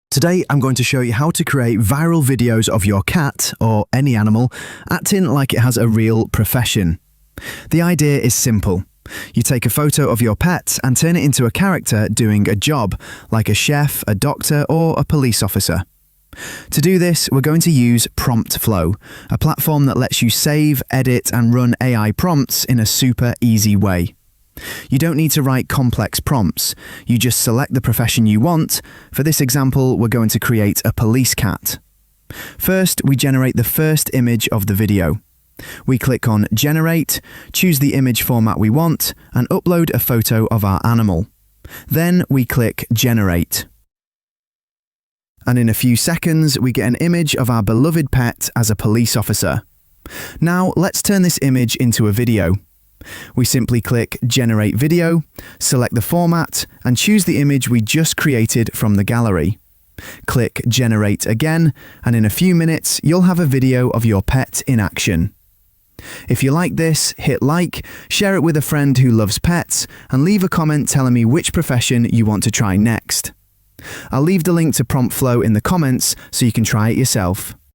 Today, I'm going to show you how to create viral videos of your cat, or any animal, acting like it has a real profession. The idea is simple. You take a photo of your pet and turn it into a character doing a job, like a chef, a doctor, or a police officer. To do this, we're going to use PromptFlow, a platform that lets you save, edit, and run AI prompts in a super easy way. You don't need to write complex prompts. You just select the profession you want. For this example, we're going to create a police cat. First, we generate the first image of the video. We click on Generate, choose the image format we want, and upload a photo of our animal. Then we click Generate. And in a few seconds, we get an image of our beloved pet as a police officer. Now, let's turn this image into a video. We simply click Generate Video, select the format, and choose the image we just created from the gallery. Click Generate again, and in a few minutes, you'll have a video of your pet in action. If you like this, hit like, share it with a friend who loves pets, and leave a comment telling me which profession you want to try next. I'll leave the link to PromptFlow in the comments so you can try it yourself.